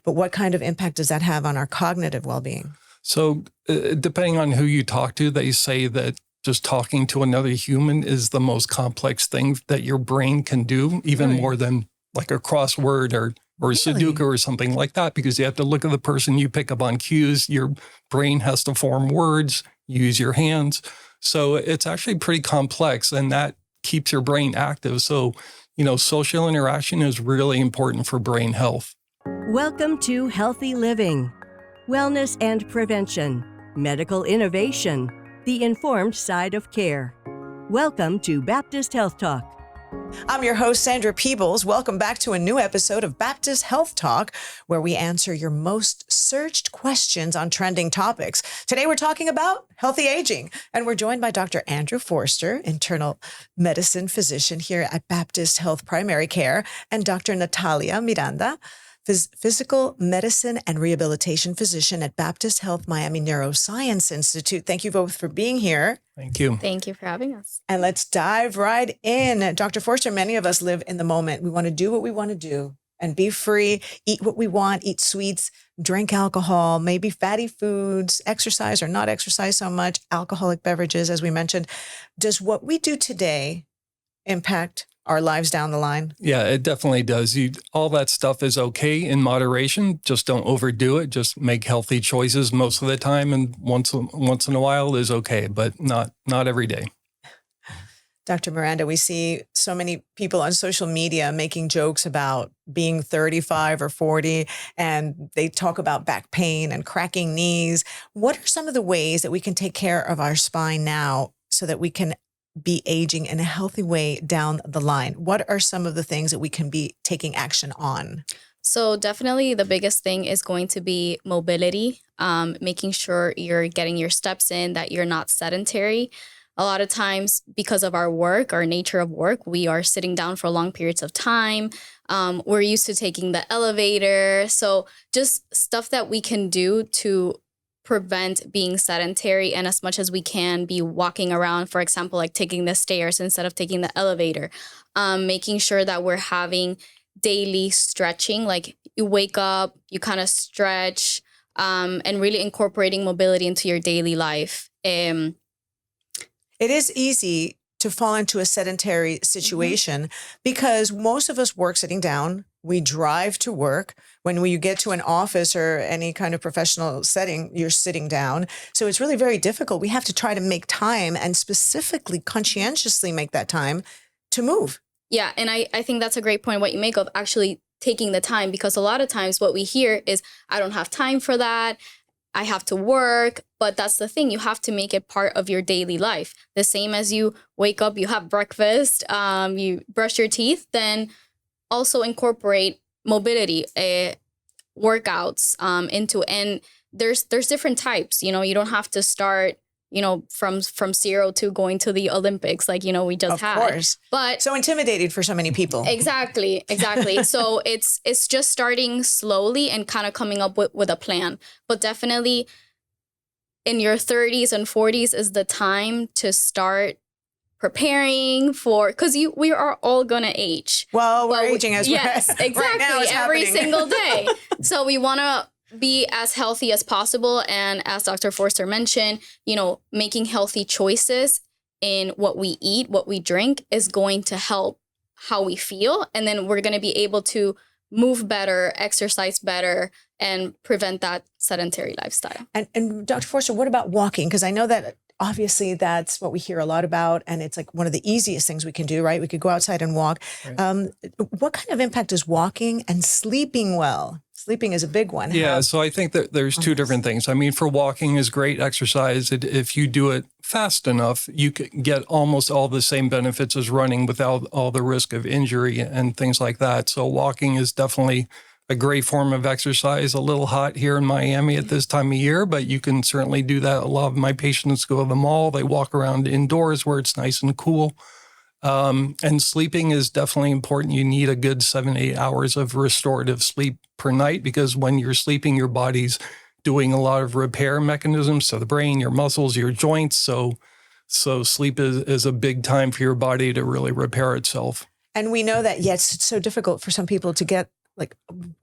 But what kind of impact does that have on our cognitive well-being? So depending on who you talk to, they say that just talking to another human is the most complex thing that your brain can do, even more than like a crossword or Sudoku or something like that, because you have to look at the person, you pick up on cues, your brain has to form words, use your hands. So it's actually pretty complex, and that keeps your brain active. So, social interaction is really important for brain health. Welcome to Healthy Living, Wellness and Prevention, Medical Innovation, the Informed Side of Care. Welcome to Baptist Health Talk. I'm your host, Sandra Peebles. Welcome back to a new episode of Baptist Health Talk, where we answer your most searched questions on trending topics. Today, we're talking about healthy aging, and we're joined by Dr. Andrew Forster, internal medicine physician here at Baptist Health Primary Care, and Dr. Natalie Miranda, physical medicine and rehabilitation physician at Baptist Health Miami Neuroscience Institute. Thank you both for being here. Thank you. Thank you for having us. And let's dive right in. Dr. Forster, many of us live in the moment. We want to do what we want to do and be free, eat what we want, eat sweets, drink alcohol, maybe fatty foods, exercise or not exercise so much, alcoholic beverages, as we mentioned. Does what we do today impact our lives down the line? Yeah, it definitely does. All that stuff is okay in moderation. Just don't overdo it. Just make healthy choices most of the time, and once in a while is okay, but not every day. Dr. Miranda, we see so many people on social media making jokes about being 35 or 40, and they talk about back pain and cracking knees. What are some of the ways that we can take care of our spine now so that we can be aging in a healthy way down the line? What are some of the things that we can be taking action on? So definitely the biggest thing is going to be mobility, making sure you're getting your steps in, that you're not sedentary. A lot of times, because of our work, our nature of work, we are sitting down for long periods of time. We're used to taking the elevator. So just stuff that we can do to prevent being sedentary, and as much as we can be walking around, for example, like taking the stairs instead of taking the elevator, making sure that we're having daily stretching, like you wake up, you kind of stretch, and really incorporating mobility into your daily life. It is easy to fall into a sedentary situation because most of us work sitting down. We drive to work. When you get to an office or any kind of professional setting, you're sitting down. So it's really very difficult. We have to try to make time, and specifically conscientiously make that time to move. Yeah, and I think that's a great point, what you make of actually taking the time, because a lot of times what we hear is, I don't have time for that. I have to work. But that's the thing. You have to make it part of your daily life. The same as you wake up, you have breakfast, you brush your teeth, then also incorporate mobility workouts into, and there's different types. You don't have to start from zero to going to the Olympics like we just had. Of course, but so intimidated for so many people. Exactly. So it's just starting slowly and kind of coming up with a plan. But definitely in your 30s and 40s is the time to start preparing for, because we are all gonna age. Well, we're aging as well. Yes, exactly. Right now it's every happening. single day. So we want to be as healthy as possible, and as Dr. Forster mentioned, making healthy choices in what we eat, what we drink is going to help how we feel, and then we're going to be able to move better, exercise better, and prevent that sedentary lifestyle. And Dr. Forster, what about walking? Because I know that obviously that's what we hear a lot about, and it's like one of the easiest things we can do, right? We could go outside and walk. Right. What kind of impact does walking and sleeping well? Sleeping is a big one. Yeah, so I think that there's two different things. I mean, for walking is great exercise. If you do it fast enough, you can get almost all the same benefits as running without all the risk of injury and things like that. So walking is definitely a great form of exercise. A little hot here in Miami at this time of year, but you can certainly do that. A lot of my patients go to the mall. They walk around indoors where it's nice and cool. And sleeping is definitely important. You need a good 7-8 hours of restorative sleep per night, because when you're sleeping, your body's doing a lot of repair mechanisms. So the brain, your muscles, your joints. So sleep is a big time for your body to really repair itself. And we know that, yes, it's so difficult for some people to get like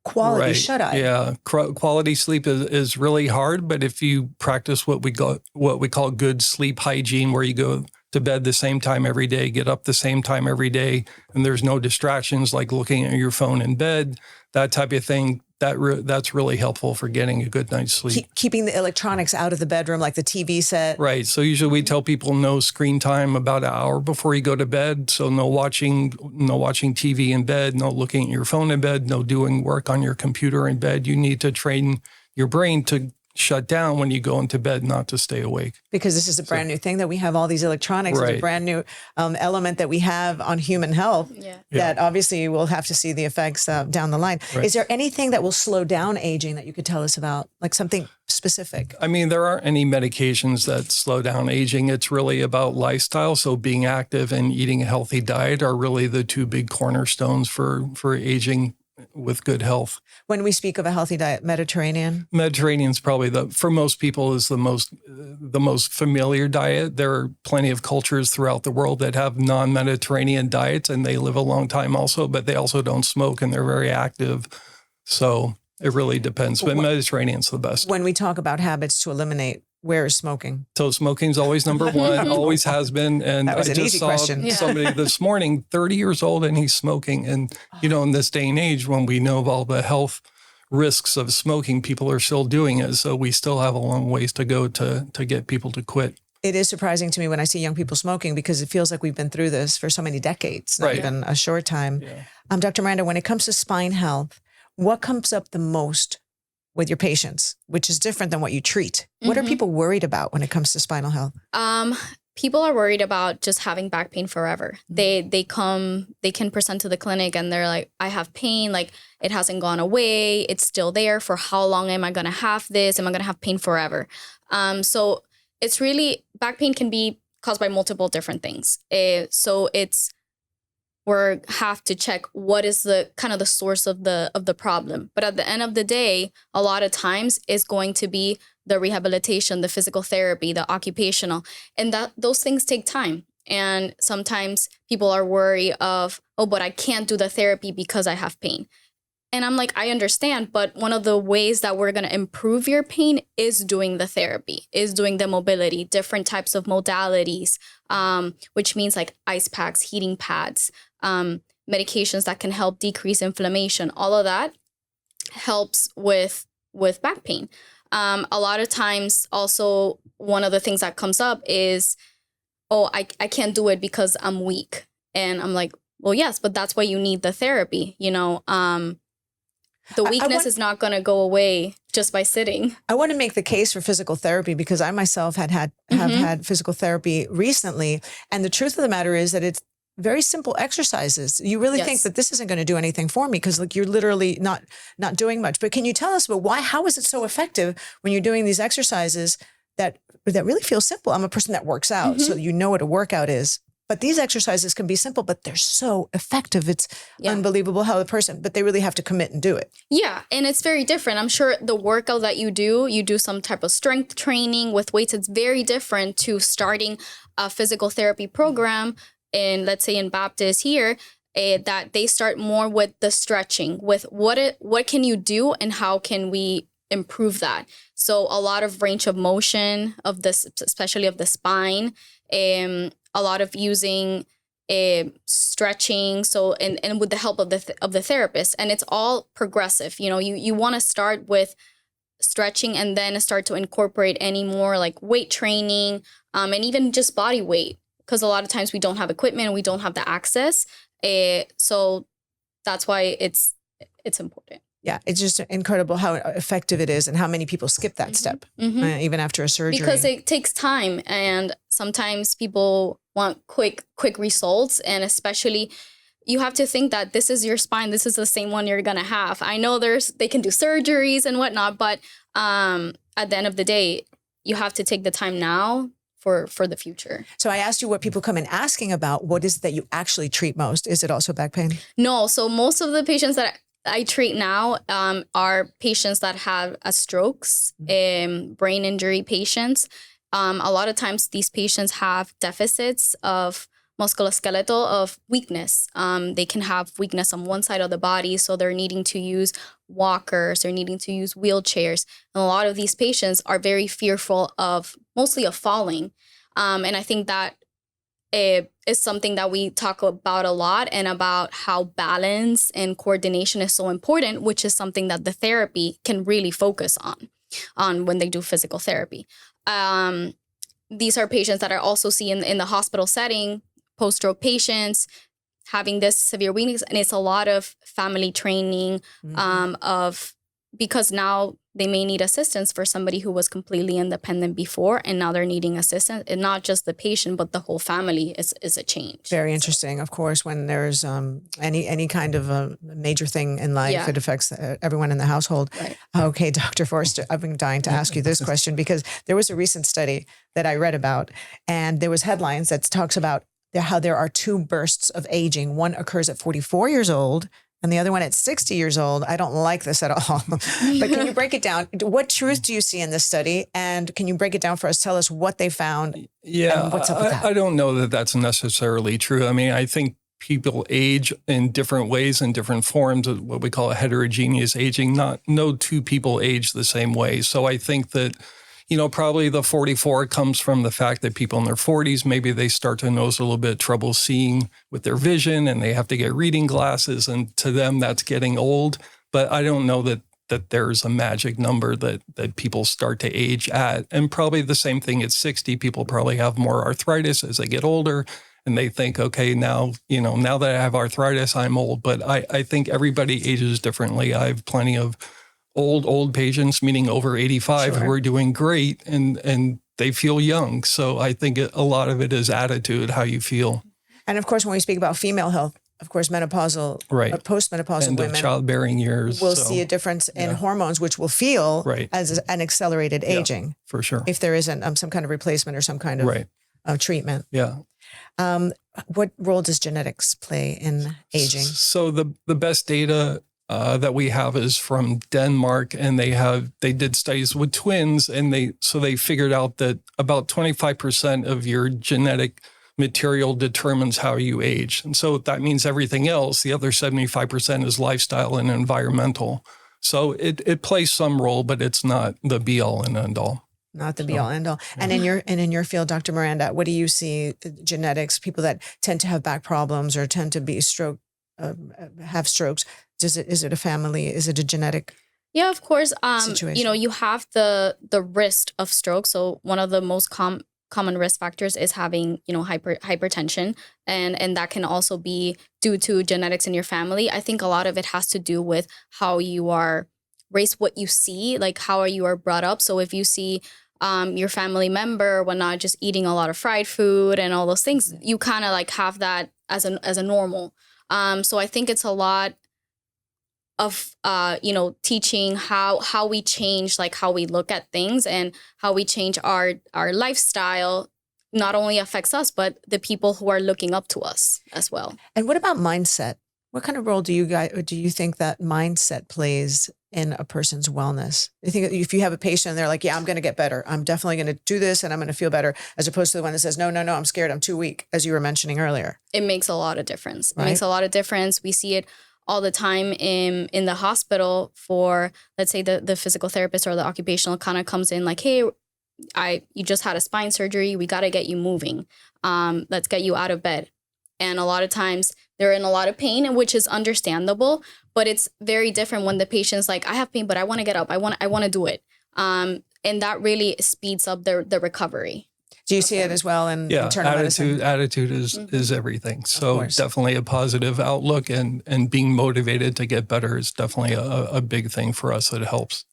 quality shut-eye. Yeah, quality sleep is really hard, but if you practice what we call good sleep hygiene, where you go to bed the same time every day, get up the same time every day, and there's no distractions like looking at your phone in bed, that type of thing, that's really helpful for getting a good night's sleep. Keeping the electronics out of the bedroom, like the TV set. Right. So usually we tell people no screen time about an hour before you go to bed. So no watching TV in bed, no looking at your phone in bed, no doing work on your computer in bed. You need to train your brain to shut down when you go into bed, not to stay awake. Because this is a brand new thing that we have all these electronics. It's a brand new element that we have on human health that obviously we'll have to see the effects down the line. Right. Is there anything that will slow down aging that you could tell us about, like something specific? I mean, there aren't any medications that slow down aging. It's really about lifestyle. So being active and eating a healthy diet are really the two big cornerstones for aging with good health. When we speak of a healthy diet, Mediterranean's probably for most people is the most familiar diet. There are plenty of cultures throughout the world that have non-Mediterranean diets, and they live a long time also, but they also don't smoke and they're very active. So it really depends, but Mediterranean's the best. When we talk about habits to eliminate, where is smoking? So smoking's always number one, always has been. And that was an easy question. Somebody this morning, 30 years old, and he's smoking. And, in this day and age, when we know of all the health risks of smoking, people are still doing it. So we still have a long ways to go to get people to quit. It is surprising to me when I see young people smoking, because it feels like we've been through this for so many decades, not even a short time. Yeah. Dr. Miranda, when it comes to spine health, what comes up the most with your patients, which is different than what you treat? What are people worried about when it comes to spinal health? People are worried about just having back pain forever. They can present to the clinic and they're like, I have pain, like it hasn't gone away. It's still there. For how long am I going to have this? Am I going to have pain forever? So it's really, back pain can be caused by multiple different things. So we have to check what is the kind of the source of the problem. But at the end of the day, a lot of times it's going to be the rehabilitation, the physical therapy, the occupational, and those things take time. And sometimes people are worried of, but I can't do the therapy because I have pain. And I'm like, I understand, but one of the ways that we're going to improve your pain is doing the therapy, is doing the mobility, different types of modalities, which means like ice packs, heating pads, medications that can help decrease inflammation. All of that helps with back pain. A lot of times also, one of the things that comes up is, I can't do it because I'm weak. And I'm like, well, yes, but that's why you need the therapy. The weakness is not going to go away just by sitting. I want to make the case for physical therapy, because I myself have had physical therapy recently. And the truth of the matter is that it's very simple exercises. You really think that this isn't going to do anything for me, because you're literally not doing much. But can you tell us about how is it so effective when you're doing these exercises that really feel simple? I'm a person that works out, so you know what a workout is. But these exercises can be simple, but they're so effective. It's unbelievable how but they really have to commit and do it. Yeah, and it's very different. I'm sure the workout that you do some type of strength training with weights. It's very different to starting a physical therapy program in, let's say in Baptist here, that they start more with the stretching, with what can you do and how can we improve that. So a lot of range of motion of this, especially of the spine, a lot of using stretching. So and with the help of the therapist, and it's all progressive. You want to start with stretching and then start to incorporate any more like weight training, and even just body weight, because a lot of times we don't have equipment and we don't have the access. So that's why it's important. Yeah, it's just incredible how effective it is and how many people skip that step, even after a surgery. Because it takes time, and sometimes people want quick results, and especially you have to think that this is your spine. This is the same one you're going to have. I know they can do surgeries and whatnot, but at the end of the day, you have to take the time now for the future. So I asked you what people come in asking about. What is it that you actually treat most? Is it also back pain? No. So most of the patients that I treat now are patients that have strokes, brain injury patients. A lot of times these patients have deficits of musculoskeletal of weakness. They can have weakness on one side of the body, so they're needing to use walkers, they're needing to use wheelchairs. And a lot of these patients are very fearful mostly of falling. And I think that it is something that we talk about a lot, and about how balance and coordination is so important, which is something that the therapy can really focus on when they do physical therapy. These are patients that I also see in the hospital setting, post-stroke patients having this severe weakness, and it's a lot of family training because now they may need assistance for somebody who was completely independent before, and now they're needing assistance. And not just the patient, but the whole family is a change. Very interesting. Of course, when there's any kind of a major thing in life, it affects everyone in the household. Right. Okay, Dr. Forster, I've been dying to ask you this question, because there was a recent study that I read about, and there was headlines that talks about how there are two bursts of aging. One occurs at 44 years old, and the other one at 60 years old. I don't like this at all. But can you break it down? What truth do you see in this study? And can you break it down for us? Tell us what they found. Yeah, and what's up with that? I don't know that that's necessarily true. I mean, I think people age in different ways, in different forms of what we call a heterogeneous aging. No two people age the same way. So I think that, probably the 44 comes from the fact that people in their 40s, maybe they start to notice a little bit of trouble seeing with their vision, and they have to get reading glasses, and to them that's getting old. But I don't know that there's a magic number that people start to age at. And probably the same thing at 60, people probably have more arthritis as they get older, and they think, okay, now that I have arthritis, I'm old. But I think everybody ages differently. I have plenty of old patients, meaning over 85, who are doing great, and they feel young. So I think a lot of it is attitude, how you feel. And of course, when we speak about female health, of course, postmenopausal and women, childbearing years, will see a difference in hormones, which will feel as an accelerated aging. For sure. If there isn't some kind of replacement or some kind of treatment. Yeah. What role does genetics play in aging? So the best data that we have is from Denmark, and they did studies with twins, and they figured out that about 25% of your genetic material determines how you age. And so that means everything else, the other 75% is lifestyle and environmental. So it plays some role, but it's not the be all and end all. Not the be all end all. And in your field, Dr. Miranda, what do you see genetics, people that tend to have back problems or tend to be have strokes? Is it a family? Is it a genetic? Yeah, of course. Situation? You have the risk of stroke. So one of the most common risk factors is having, hypertension, and that can also be due to genetics in your family. I think a lot of it has to do with how you are raised, what you see, like how you are brought up. So if you see your family member, when not just eating a lot of fried food and all those things, you kind of like have that as a normal. So I think it's a lot of teaching how we change, like how we look at things, and how we change our lifestyle not only affects us, but the people who are looking up to us as well. And what about mindset? What kind of role do you think that mindset plays in a person's wellness? I think if you have a patient and they're like, yeah, I'm going to get better, I'm definitely going to do this and I'm going to feel better, as opposed to the one that says, no, I'm scared, I'm too weak, as you were mentioning earlier. It makes a lot of difference. Right? It makes a lot of difference. We see it all the time in the hospital for, let's say, the physical therapist or the occupational kind of comes in like, hey, you just had a spine surgery. We got to get you moving. Let's get you out of bed. And a lot of times they're in a lot of pain, which is understandable, but it's very different when the patient's like, I have pain, but I want to get up. I want to do it. And that really speeds up the recovery. Do you see it as well in internal medicine? Attitude is everything. So definitely a positive outlook, and being motivated to get better is definitely a big thing for us that helps.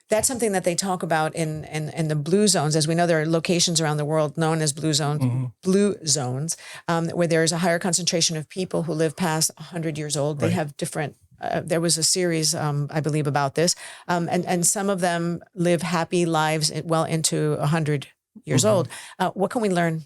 That's something that they talk about in the blue zones. As we know, there are locations around the world known as blue zones, where there's a higher concentration of people who live past 100 years old. They have different, there was a series, I believe, about this. And some of them live happy lives well into 100 years old. What can we learn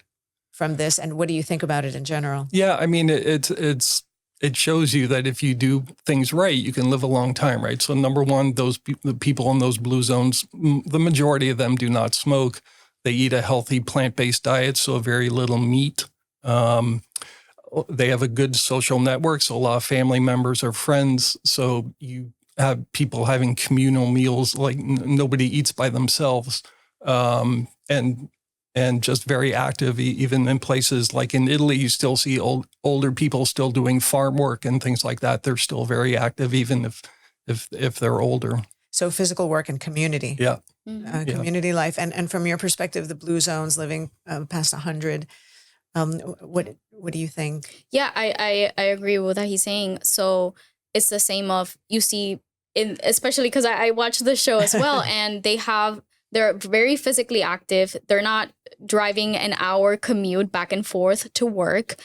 from this? And what do you think about it in general? Yeah, I mean, it shows you that if you do things right, you can live a long time, right? So number one, the people in those blue zones, the majority of them do not smoke. They eat a healthy plant-based diet, so very little meat. They have a good social network, so a lot of family members are friends. So you have people having communal meals, like nobody eats by themselves, and just very active. Even in places like in Italy, you still see older people still doing farm work and things like that. They're still very active, even if they're older. So physical work and community. Yeah. Community life. And from your perspective, the blue zones living past 100, what do you think? Yeah, I agree with what he's saying. So it's the same of, you see, especially because I watch the show as well, and they're very physically active. They're not driving an hour commute back and forth to work.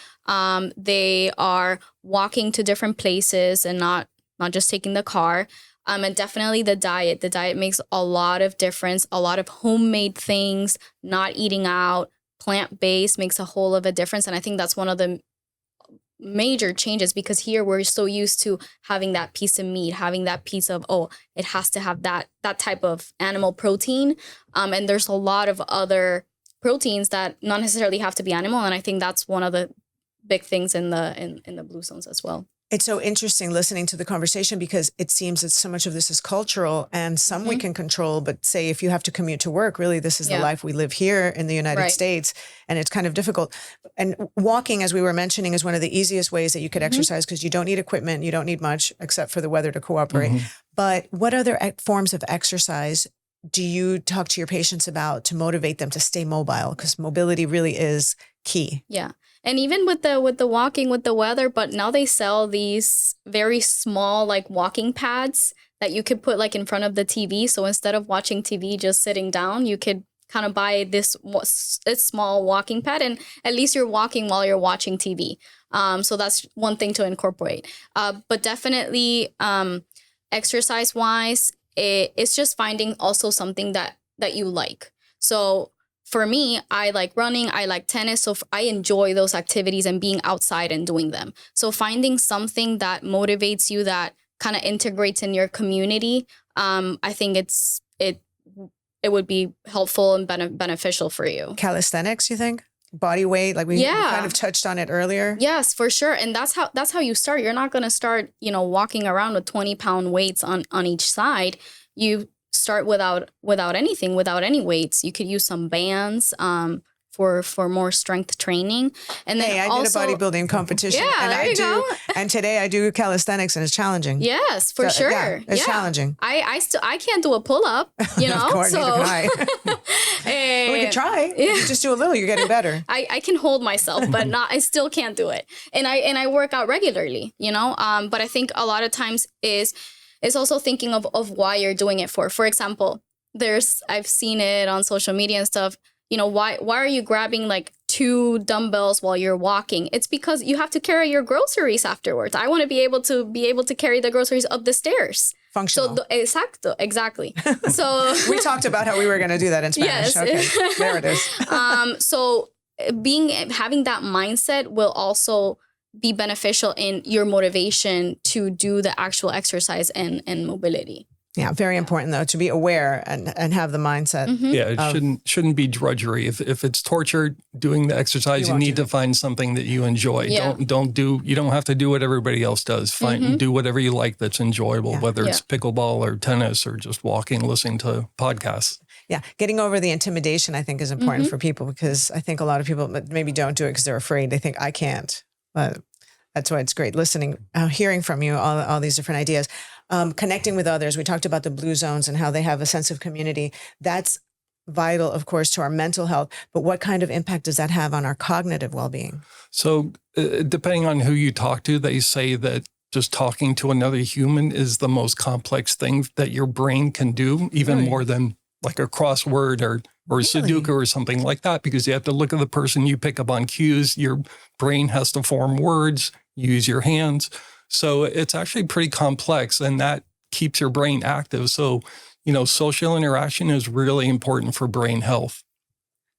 They are walking to different places and not just taking the car. And definitely the diet. The diet makes a lot of difference. A lot of homemade things, not eating out, plant-based makes a whole of a difference. And I think that's one of the major changes, because here we're so used to having that piece of meat, having that piece of, it has to have that type of animal protein. And there's a lot of other proteins that not necessarily have to be animal. And I think that's one of the big things in the blue zones as well. It's so interesting listening to the conversation, because it seems that so much of this is cultural, and some we can control. But say if you have to commute to work, really, this is the life we live here in the United States, and it's kind of difficult. And walking, as we were mentioning, is one of the easiest ways that you could exercise, because you don't need equipment, you don't need much except for the weather to cooperate. But what other forms of exercise do you talk to your patients about to motivate them to stay mobile? Because mobility really is key. Yeah. And even with the walking with the weather, but now they sell these very small like walking pads that you could put like in front of the TV. So instead of watching TV just sitting down, you could kind of buy this small walking pad, and at least you're walking while you're watching TV. So that's one thing to incorporate. But definitely exercise wise, it's just finding also something that you like. So for me, I like running, I like tennis, so I enjoy those activities and being outside and doing them. So finding something that motivates you, that kind of integrates in your community, I think it would be helpful and beneficial for you. Calisthenics, you think? Body weight, like we kind of touched on it earlier. Yes, for sure. And that's how you start. You're not going to start, walking around with 20-pound weights on each side. You start without anything, without any weights. You could use some bands for more strength training. And then I did a bodybuilding competition. Yeah, and there you go. And today I do calisthenics, and it's challenging. Yes, for sure. Yeah, it's challenging. I can't do a pull up, Of course, so we can try. Yeah. You just do a little, you're getting better. I can hold myself, but I still can't do it. And I work out regularly, but I think a lot of times is also thinking of why you're doing it for. For example, I've seen it on social media and stuff. Why are you grabbing like 2 dumbbells while you're walking? It's because you have to carry your groceries afterwards. I want to be able to carry the groceries up the stairs. Functional. So exactly. So we talked about how we were going to do that in Spanish. Yes. Okay, there it is. So having that mindset will also be beneficial in your motivation to do the actual exercise and mobility. Yeah, very important though to be aware and have the mindset. Yeah, it shouldn't be drudgery. If it's torture doing the exercise, you need to find something that you enjoy. Yeah. You don't have to do what everybody else does. Do whatever you like that's enjoyable, whether it's pickleball or tennis or just walking, listening to podcasts. Yeah, getting over the intimidation I think is important for people, because I think a lot of people maybe don't do it because they're afraid. They think I can't. But that's why it's great listening, hearing from you, all these different ideas. Connecting with others. We talked about the blue zones and how they have a sense of community. That's vital, of course, to our mental health. But what kind of impact does that have on our cognitive well-being? So depending on who you talk to, they say that just talking to another human is the most complex thing that your brain can do, even more than like a crossword or Sudoku or something like that, because you have to look at the person, you pick up on cues, your brain has to form words, use your hands. So it's actually pretty complex, and that keeps your brain active. So, social interaction is really important for brain health.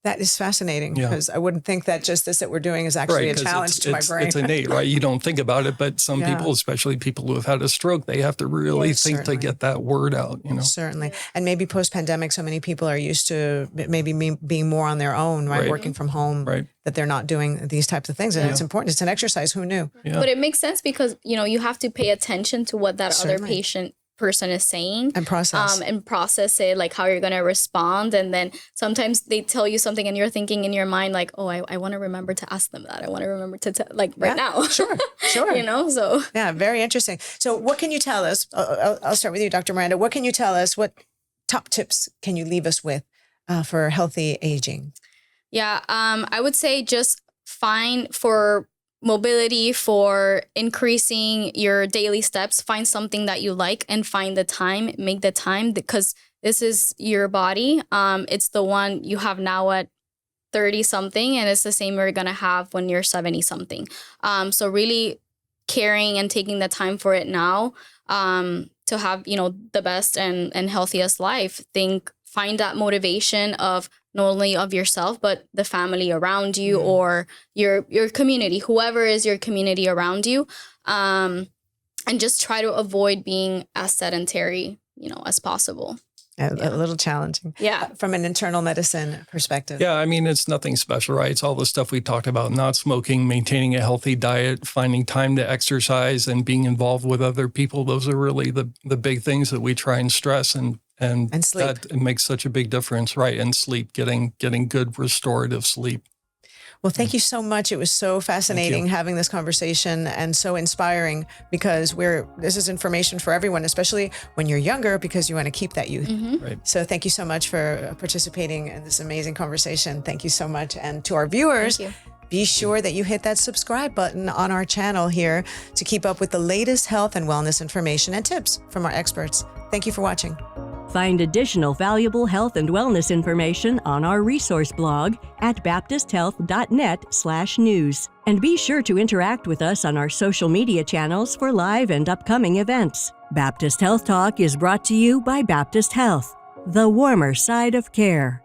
That is fascinating Yeah. because I wouldn't think that just this that we're doing is actually a 'cause challenge to my brain. It's innate, right? You don't think about it, but some Yeah. people, especially people who have had a stroke, they have to really think certainly. to get that word out, Certainly. And maybe post-pandemic, so many people are used to maybe being more on their own, right? Right. Working from home, Right. that they're not doing these types of things. And it's important. It's an exercise. Who knew? Yeah. But it makes sense because, you have to pay attention to what that other Certainly. person is saying And process. and process it, like how you're going to respond. And then sometimes they tell you something and you're thinking in your mind, like, oh, I want to remember to ask them that. I want to remember to like right now. Sure. So. Yeah, very interesting. So what can you tell us? I'll start with you, Dr. Miranda. What can you tell us? What top tips can you leave us with for healthy aging? Yeah, I would say just find for mobility, for increasing your daily steps, find something that you like and find the time, make the time, because this is your body. It's the one you have now at 30 something, and it's the same you're going to have when you're 70 something. So really caring and taking the time for it now to have, the best and healthiest life. Find that motivation of not only of yourself, but the family around you or your community, whoever is your community around you. And just try to avoid being as sedentary, as possible. A little challenging. Yeah. From an internal medicine perspective. Yeah, I mean, it's nothing special, right? It's all the stuff we talked about, not smoking, maintaining a healthy diet, finding time to exercise, and being involved with other people. Those are really the big things that we try and stress, and sleep. That it makes such a big difference, right? And sleep, getting good restorative sleep. Well, thank you so much. It was so fascinating having this conversation and so inspiring because this is information for everyone, especially when you're younger, because you want to keep that youth. Right. So thank you so much for participating in this amazing conversation. Thank you so much. And to our viewers, be sure that you hit that subscribe button on our channel here to keep up with the latest health and wellness information and tips from our experts. Thank you for watching. Find additional valuable health and wellness information on our resource blog at baptisthealth.net/news. And be sure to interact with us on our social media channels for live and upcoming events. Baptist Health Talk is brought to you by Baptist Health, the warmer side of care.